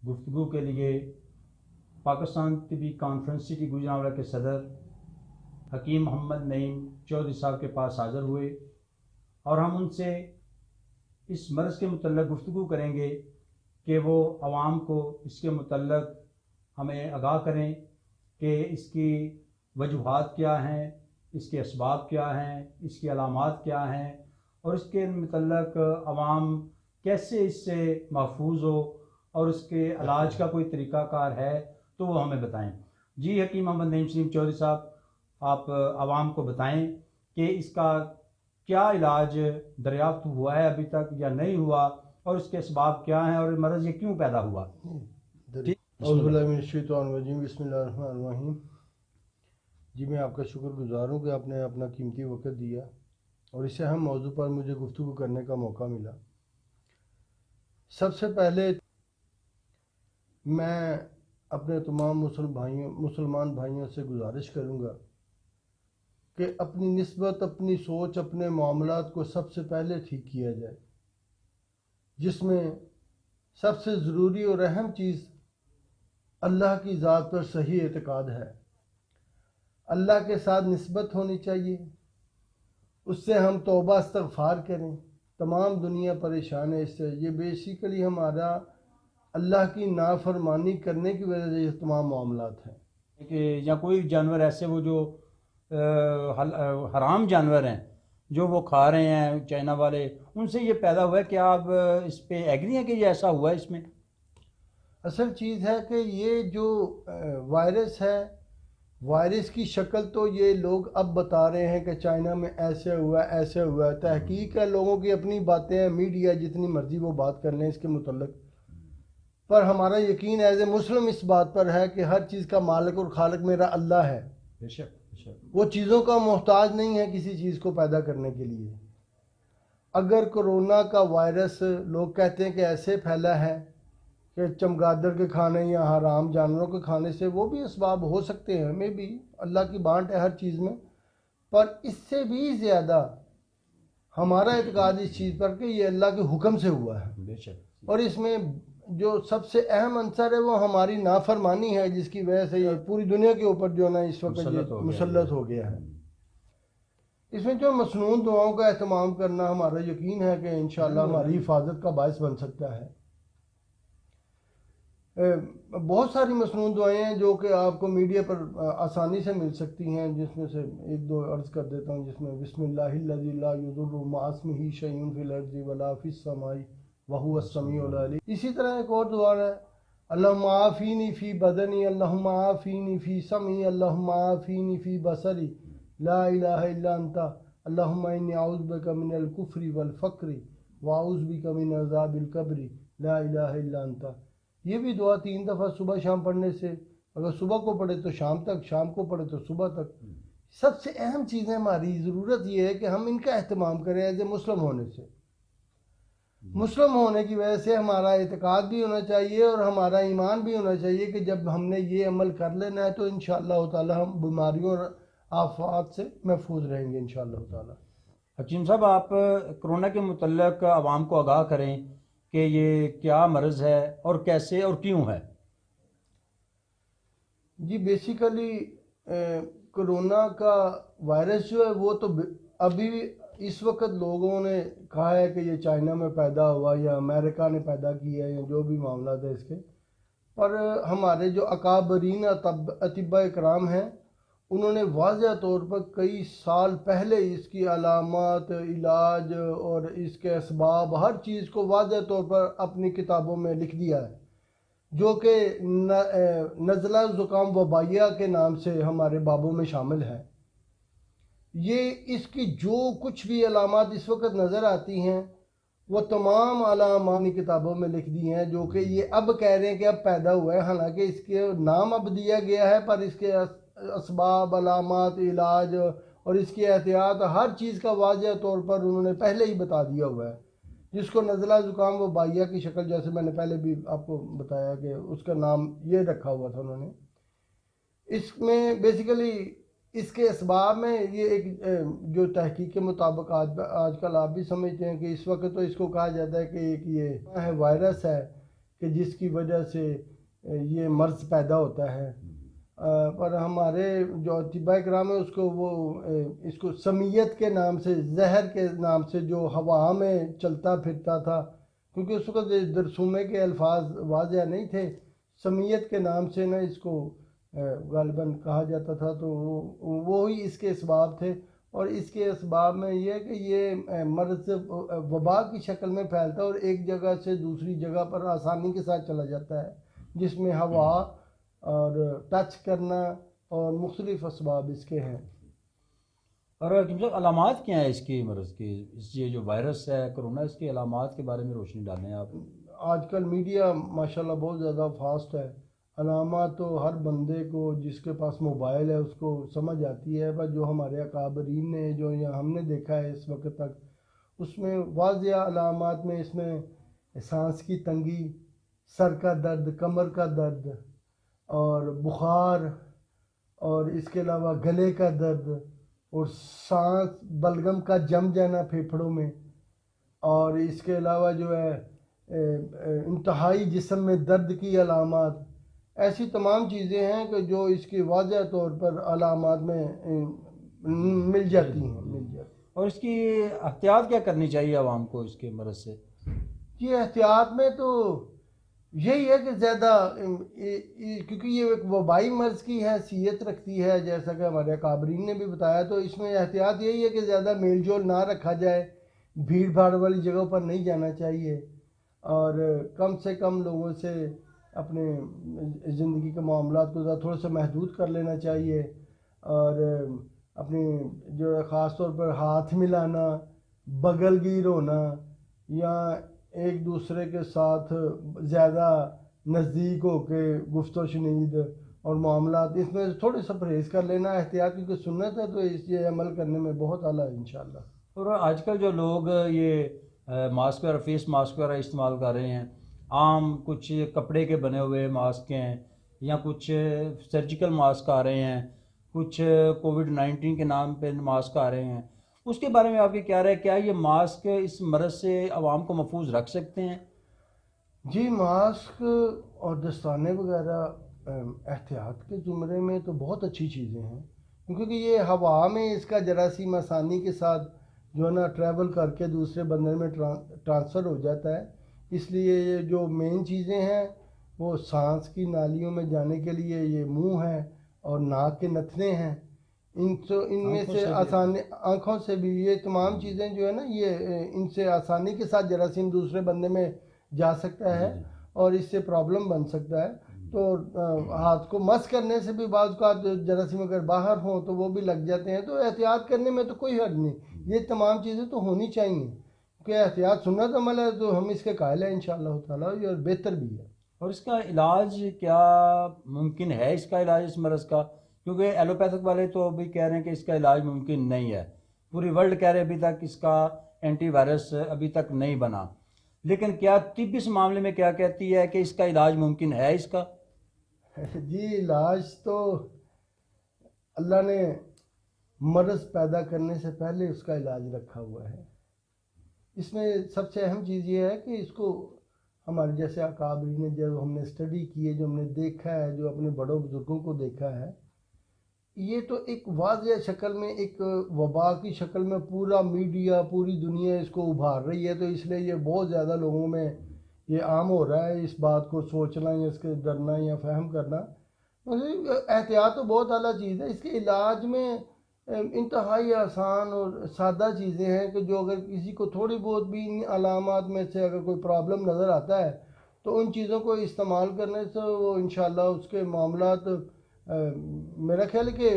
गुफ्तगू के लिए पाकिस्तान तिबी कॉन्फ्रेंस की गुजरांवाला के सदर हकीम मोहम्मद नईम चौधरी साहब के पास हाज़िर हुए और हम उनसे इस मर्ज़ के मुतल्लिक़ गुफ्तगू करेंगे कि वो आवाम को इसके मुतल्लिक़ हमें आगाह करें कि इसकी वजूहात क्या हैं, इसके असबाब क्या हैं, इसकी अलामात क्या हैं और इसके मुतल्लिक़ आवाम कैसे इससे महफूज हो और इसके इलाज का कोई तरीक़ाकार है तो वो हमें बताएं। जी हकीम मोहम्मद नईम सलीम चौधरी साहब, आप आवाम को बताएं कि इसका क्या इलाज दरियाफ्त हुआ है अभी तक या नहीं हुआ और इसके असबाब क्या हैं और मर्ज़ ये क्यों पैदा हुआ। बिस्मिल्लाहिर्रहमानिर्रहीम। जी मैं आपका शुक्रगुज़ार हूँ कि आपने अपना कीमती वक्त दिया और इस अहम मौजू पर मुझे गुफ्तगू करने का मौका मिला। सबसे पहले मैं अपने तमाम मुसलमान भाइयों से गुजारिश करूँगा कि अपनी निस्बत, अपनी सोच, अपने मामलात को सबसे पहले ठीक किया जाए, जिसमें सबसे ज़रूरी और अहम चीज़ अल्लाह की ज़ात पर सही एतकाद है। अल्लाह के साथ निस्बत होनी चाहिए, उससे हम तौबा इस्तग़फ़ार करें। तमाम दुनिया परेशान है इससे। ये बेसिकली हमारा अल्लाह की नाफरमानी करने की वजह से ये तमाम मामलात हैं कि या कोई जानवर ऐसे वो जो हराम जानवर हैं जो वो खा रहे हैं चाइना वाले, उनसे ये पैदा हुआ है। क्या आप इस पे एग्री हैं कि ये ऐसा हुआ है? इसमें असल चीज़ है कि ये जो वायरस है, वायरस की शक्ल तो ये लोग अब बता रहे हैं कि चाइना में ऐसे हुआ ऐसे हुआ। तहकीक है, लोगों की अपनी बातें हैं, मीडिया जितनी मर्जी वो बात कर लें इसके मुतल्लिक, पर हमारा यकीन एज ए मुस्लिम इस बात पर है कि हर चीज़ का मालिक और खालिक मेरा अल्लाह है। बेशक वो चीज़ों का मोहताज नहीं है किसी चीज़ को पैदा करने के लिए। अगर कोरोना का वायरस लोग कहते हैं कि ऐसे फैला है कि चमगादड़ के खाने या हराम जानवरों के खाने से, वो भी असबाब हो सकते हैं, में भी अल्लाह की बांट है हर चीज़ में, पर इससे भी ज़्यादा हमारा एतकाद इस चीज़ पर कि ये अल्लाह के हुक्म से हुआ है। बेशक। और इसमें जो सबसे अहम अंसर है वो हमारी नाफरमानी है, जिसकी वजह से ये पूरी दुनिया के ऊपर जो है ना इस वक्त मुसल्लत हो गया है। इसमें जो मसनून दुआओं का एहतमाम करना, हमारा यकीन है कि इंशाअल्लाह हमारी हिफाजत का बायस बन सकता है। बहुत सारी मसनून दुआएं हैं जो कि आपको मीडिया पर आसानी से मिल सकती हैं, जिसमें से एक दो अर्ज़ कर देता हूँ। जिसमें बिस्मिल्लाहिल्लज़ी ला युज़ुर्रु मअ इस्मिही शैउन फिल अर्ज़ि वला फिस समाई वहुव अस्समीउल अलीम। इसी तरह एक और दुआ है, अल्लाहुम्मा आफ़ीनी फ़ी बदनी, अल्लाहुम्मा आफ़ीनी फ़ी समी, अल्लाहुम्मा आफ़ीनी फ़ी बसरी, ला इलाहा इल्ला अंता, अल्लाहुम्मा इन्नी अऊज़ु बिका मिनल कुफ्रि वल फ़क्रि व अऊज़ु बिका मिन अज़ाबिल क़ब्रि, ला इलाहा इल्ला अंता। ये भी दुआ 3 दफ़ा सुबह शाम पढ़ने से, अगर सुबह को पढ़े तो शाम तक, शाम को पढ़े तो सुबह तक। सबसे अहम चीज़ें हमारी ज़रूरत ये है कि हम इनका एहतमाम करें एज ए मुस्लिम होने से। मुस्लिम होने की वजह से हमारा एतकाद भी होना चाहिए और हमारा ईमान भी होना चाहिए कि जब हमने ये अमल कर लेना है तो इंशाअल्लाह ताला हम बीमारियों और आफात से महफूज रहेंगे इंशाअल्लाह ताला। हकीम साहब, आप कोरोना के मुतल्लिक़ आवाम को आगाह करें कि ये क्या मर्ज़ है और कैसे और क्यों है। जी बेसिकली कोरोना का वायरस जो है वो तो अभी इस वक्त लोगों ने कहा है कि ये चाइना में पैदा हुआ या अमेरिका ने पैदा किया है या जो भी मामला है इसके, पर हमारे जो अकाबरीन अतिब्बा इकराम हैं उन्होंने वाज़ह तौर पर कई साल पहले इसकी अलामत, इलाज और इसके असबाब हर चीज़ को वाज़ह तौर पर अपनी किताबों में लिख दिया है, जो कि नज़ला ज़ुकाम वबाइया के नाम से हमारे बाबों में शामिल है। ये इसकी जो कुछ भी अलामात इस वक्त नज़र आती हैं वो तमाम अलामात किताबों में लिख दी हैं, जो कि ये अब कह रहे हैं कि अब पैदा हुआ है। हालांकि इसके नाम अब दिया गया है, पर इसके असबाब, अलामात, इलाज और इसकी एहतियात हर चीज़ का वाज़ह तौर पर उन्होंने पहले ही बता दिया हुआ है, जिसको नज़ला ज़ुकाम वबाइया की शक्ल, जैसे मैंने पहले भी आपको बताया कि उसका नाम ये रखा हुआ था उन्होंने। इसमें बेसिकली इसके असबाब में ये एक जो तहकीक के मुताबिक आजकल आप भी समझते हैं कि इस वक्त तो इसको कहा जाता है कि एक ये है वायरस है کہ جس کی وجہ سے یہ مرض پیدا ہوتا ہے، پر ہمارے جو اطباء کرام ہے اس کو سمیت کے نام سے، زہر کے نام سے جو ہوا میں چلتا پھرتا تھا، کیونکہ اس وقت درسومے کے الفاظ واضح نہیں تھے، سمیت کے نام سے نا اس کو غالباً کہا جاتا تھا، تو وہی اس کے اسباب تھے۔ اور اس کے اسباب میں یہ ہے کہ یہ مرض وبا کی شکل میں پھیلتا ہے اور ایک جگہ سے دوسری جگہ پر آسانی کے ساتھ چلا جاتا ہے، جس میں ہوا اور ٹچ کرنا اور مختلف اسباب اس کے ہیں۔ اور حکیم صاحب، علامات کیا ہیں اس کی مرض کی؟ یہ جو وائرس ہے کرونا، اس کی علامات کے بارے میں روشنی ڈالیں آپ۔ آج کل میڈیا ماشاءاللہ بہت زیادہ فاسٹ ہے، علامات تو ہر بندے کو جس کے پاس موبائل ہے اس کو سمجھ آتی ہے، پر جو ہمارے اکابرین نے جو ہم نے دیکھا ہے اس وقت تک، اس میں واضح علامات میں اس میں سانس کی تنگی، سر کا درد، کمر کا درد اور بخار، اور اس کے علاوہ گلے کا درد اور سانس بلغم کا جم جانا پھیپھڑوں میں، اور اس کے علاوہ جو ہے انتہائی جسم میں درد کی علامات، ایسی تمام چیزیں ہیں کہ جو اس کی واضح طور پر علامات میں مل جاتی ہیں۔ اور اس کی احتیاط کیا کرنی چاہیے عوام کو اس کے مرض سے؟ یہ احتیاط میں تو یہی ہے کہ زیادہ کیونکہ یہ ایک وبائی مرض کی حیثیت رکھتی ہے، جیسا کہ ہمارے اکابرین نے بھی بتایا، تو اس میں احتیاط یہی ہے کہ زیادہ میل جول نہ رکھا جائے، بھیڑ بھاڑ والی جگہوں پر نہیں جانا چاہیے، اور کم سے کم لوگوں سے اپنے زندگی کے معاملات کو تھوڑا سا محدود کر لینا چاہیے، اور اپنی جو خاص طور پر ہاتھ ملانا، بغل گیر ہونا یا ایک دوسرے کے ساتھ زیادہ نزدیک ہو کے گفت و شنید اور معاملات، اس میں تھوڑے سا پرہیز کر لینا، احتیاط کیونکہ سنت ہے، تو اس یہ عمل کرنے میں بہت اعلیٰ ہے انشاءاللہ۔ اور آج کل جو لوگ یہ ماسک وغیرہ، فیس ماسک وغیرہ استعمال کر رہے ہیں، عام کچھ کپڑے کے بنے ہوئے ماسک ہیں یا کچھ سرجیکل ماسک آ رہے ہیں، کچھ کووڈ-19 کے نام پہ ماسک آ رہے ہیں، اس کے بارے میں آپ کی کیا رائے؟ کیا یہ ماسک اس مرض سے عوام کو محفوظ رکھ سکتے ہیں؟ جی، ماسک اور دستانے وغیرہ احتیاط کے زمرے میں تو بہت اچھی چیزیں ہیں، کیونکہ یہ ہوا میں اس کا جراثیم آسانی کے ساتھ جو ہے نا ٹریول کر کے دوسرے بندے میں ٹرانسفر ہو جاتا ہے، اس لیے یہ جو مین چیزیں ہیں وہ سانس کی نالیوں میں جانے کے لیے یہ منہ ہے اور ناک کے نتھنے ہیں، ان میں سے آسانی، آنکھوں سے بھی، یہ تمام چیزیں جو ہے نا یہ ان سے آسانی کے ساتھ جراثیم دوسرے بندے میں جا سکتا ہے اور اس سے پرابلم بن سکتا ہے۔ تو ہاتھ کو مس کرنے سے بھی بعض اوقات جراثیم اگر باہر ہوں تو وہ بھی لگ جاتے ہیں، تو احتیاط کرنے میں تو کوئی حرج نہیں، یہ تمام چیزیں تو ہونی چاہیے، کہ احتیاط سنت عمل ہے تو ہم اس کے قائل ہیں انشاءاللہ تعالیٰ، اور بہتر بھی ہے۔ اور اس کا علاج کیا ممکن ہے؟ اس کا علاج اس مرض کا، کیونکہ ایلوپیتھک والے تو ابھی کہہ رہے ہیں کہ اس کا علاج ممکن نہیں ہے، پوری ورلڈ کہہ رہے ابھی تک اس کا اینٹی وائرس ابھی تک نہیں بنا، لیکن کیا طب اس معاملے میں کیا کہتی ہے کہ اس کا علاج ممکن ہے اس کا؟ جی، علاج تو اللہ نے مرض پیدا کرنے سے پہلے اس کا علاج رکھا ہوا ہے۔ اس میں سب سے اہم چیز یہ ہے کہ اس کو ہمارے جیسے اکابرین نے، جو ہم نے اسٹڈی کی ہے، جو ہم نے دیکھا ہے، جو اپنے بڑوں بزرگوں کو دیکھا ہے، یہ تو ایک واضح شکل میں، ایک وبا کی شکل میں پورا میڈیا، پوری دنیا اس کو ابھار رہی ہے، تو اس لیے یہ بہت زیادہ لوگوں میں یہ عام ہو رہا ہے اس بات کو سوچنا یا اس کے ڈرنا یا فہم کرنا۔ احتیاط تو بہت اعلیٰ چیز ہے، اس کے علاج میں انتہائی آسان اور سادہ چیزیں ہیں کہ جو اگر کسی کو تھوڑی بہت بھی ان علامات میں سے اگر کوئی پرابلم نظر آتا ہے تو ان چیزوں کو استعمال کرنے سے وہ انشاءاللہ اس کے معاملات، میرا خیال ہے کہ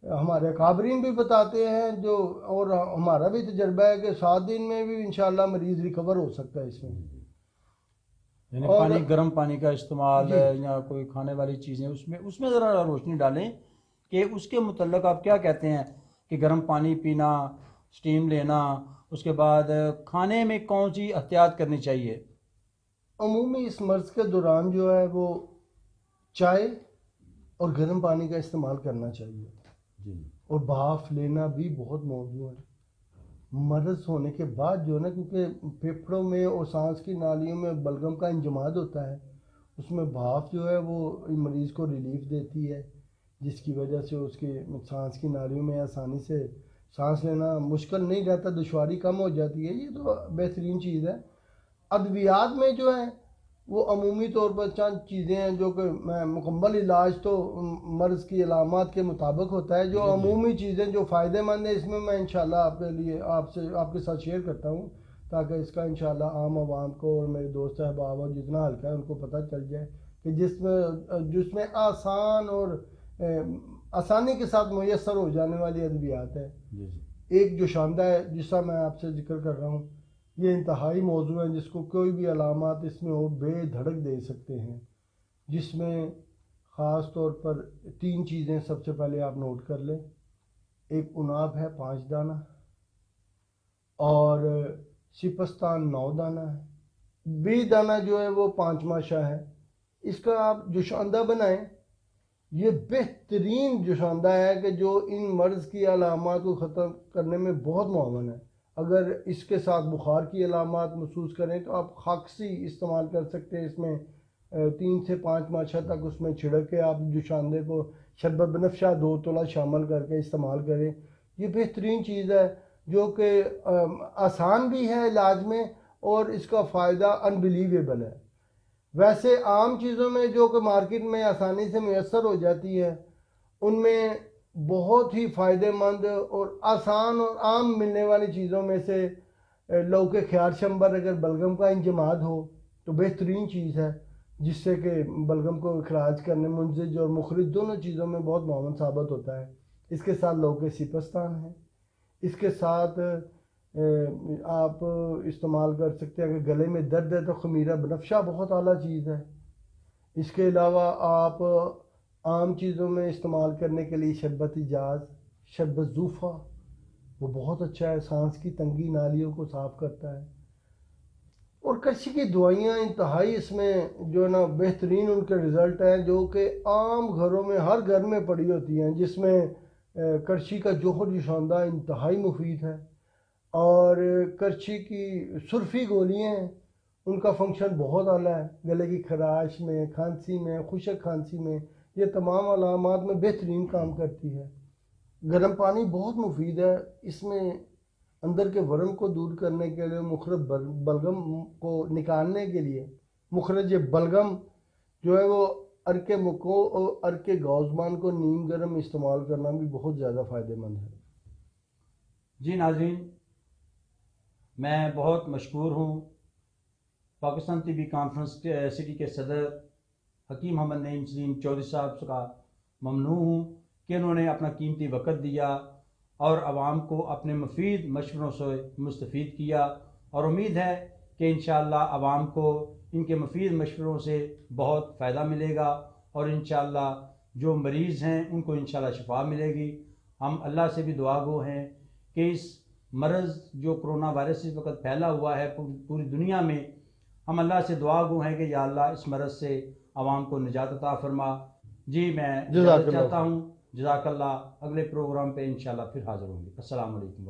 ہمارے اکابرین بھی بتاتے ہیں جو، اور ہمارا بھی تجربہ ہے کہ 7 دن میں بھی انشاءاللہ مریض ریکور ہو سکتا ہے اس میں۔ یعنی پانی، گرم پانی کا استعمال یا کوئی کھانے والی چیزیں، اس میں ذرا روشنی ڈالیں کہ اس کے متعلق آپ کیا کہتے ہیں کہ گرم پانی پینا، سٹیم لینا، اس کے بعد کھانے میں کون سی احتیاط کرنی چاہیے؟ عمومی اس مرض کے دوران جو ہے وہ چائے اور گرم پانی کا استعمال کرنا چاہیے، اور بھاپ لینا بھی بہت موضوع ہے۔ मर्ज होने के बाद जो है ना, क्योंकि फेफड़ों में और सांस की नालियों में बलगम का इंजमाद होता है, उसमें भाप जो है वो मरीज़ को रिलीफ देती है, जिसकी वजह से उसकी सांस की नालियों में आसानी से सांस लेना मुश्किल नहीं रहता, दुश्वारी कम हो जाती है। ये तो बेहतरीन चीज़ है। अद्वियात में जो है वो अमूमी तौर पर चंद चीज़ें हैं जो कि मुकम्मल इलाज तो मर्ज़ की अलामात के मुताबिक होता है। जो अमूमी चीज़ें जो फ़ायदेमंद है, इसमें मैं इंशाल्लाह आपके लिए आपके साथ शेयर करता हूँ, ताकि इसका इंशाल्लाह आम आवाम को और मेरे दोस्त अहबाब और जितना हल्का है उनको पता चल जाए कि जिसमें आसान और आसानी के साथ मुयस्सर हो जाने वाली अद्वियात है। एक जोशांदा है जिसका मैं आपसे जिक्र कर रहा हूँ, ये इंतहाई मौजू है जिसको कोई भी अलामात इसमें हो बेधड़क दे सकते हैं, जिसमें ख़ास तौर पर 3 चीज़ें सबसे पहले आप नोट कर लें। एक उनाब है 5 दाना, और सिपस्तान 9 दाना है, 20 दाना जो है वो 5 माशा है। इसका आप जोशांदा बनाएं। ये बेहतरीन जोशांदा है कि जो इन मर्ज़ की अलामात को ख़त्म करने में बहुत मुआवन है। अगर इसके साथ बुखार की अलामात महसूस करें तो आप खाकसी इस्तेमाल कर सकते हैं। इसमें 3 से 5 माशा तक उसमें छिड़क के आप जोशांदे को शरबत बनफ्शा 2 तोला शामिल करके इस्तेमाल करें। ये बेहतरीन चीज़ है जो कि आसान भी है इलाज में, और इसका फ़ायदा अनबिलीवेबल है। वैसे आम चीज़ों में जो कि मार्केट में आसानी से मैसर हो जाती है, उनमें बहुत ही फ़ायदेमंद और आसान और आम मिलने वाली चीज़ों में से लौके ख्यार शंबर, अगर बलगम का इंजमाद हो तो बेहतरीन चीज़ है, जिससे कि बलगम को इखराज करने मुंजिज और मुखरिज दोनों चीज़ों में बहुत मुआवन साबित होता है। इसके साथ लौके सिपस्तान है। इसके साथ आप इस्तेमाल कर सकते हैं। अगर गले में दर्द है तो खमीरा बनफ्शा बहुत आला चीज़ है। इसके अलावा आप आम चीज़ों में इस्तेमाल करने के लिए शरबत इजाज़, शरबत ज़ूफ़ा, वो बहुत अच्छा है, सांस की तंगी नालियों को साफ़ करता है। और कच्ची की दवाइयाँ इंतहाई इसमें जो है ना बेहतरीन उनके रिज़ल्ट हैं, जो कि आम घरों में हर घर में पड़ी होती हैं, जिसमें करछी का जोहर जोशांदा इंतहाई मुफीद है, और करछी की सुरफी गोलियाँ हैं, उनका फंक्शन बहुत आला है। गले की खराश में, खांसी में, खुशक खांसी में, ये तमाम अलामात में बेहतरीन काम करती है। गर्म पानी बहुत मुफीद है। इसमें अंदर के वर्म को दूर करने के लिए, मुखरज बलगम को निकालने के लिए मुखरज बलगम जो है वो अर्के मुको और अर्के गौज़बान को नीम गर्म इस्तेमाल करना भी बहुत ज़्यादा फ़ायदेमंद है। जी नाज़रीन, मैं बहुत मशकूर हूँ पाकिस्तान टीबी कॉन्फ्रेंस सिटी के सदर हकीम मोहम्मद नईम सलीम चौधरी साहब का ममनू हूँ कि उन्होंने अपना कीमती वक़्त दिया और आवाम को अपने मुफीद मशवरों से मुस्तफ़ीद किया, और उम्मीद है कि इंशाअल्लाह आवाम को इनके मुफीद मशवरों से बहुत फ़ायदा मिलेगा, और इंशाअल्लाह जो मरीज़ हैं उनको इंशाअल्लाह शिफा मिलेगी। हम अल्लाह से भी दुआ गो हैं कि इस मर्ज़ जो कोरोना वायरस इस वक्त फैला हुआ है पूरी दुनिया में, हम अल्लाह से दुआ गो हैं कि या अल्लाह इस मर्ज़ से आवाम को निजात अता फरमा। जी मैं इजाज़त चाहता हूँ। जज़ाकल्लाह। अगले प्रोग्राम पे इंशाअल्लाह फिर हाज़िर होंगे। अस्सलाम वालेकुम।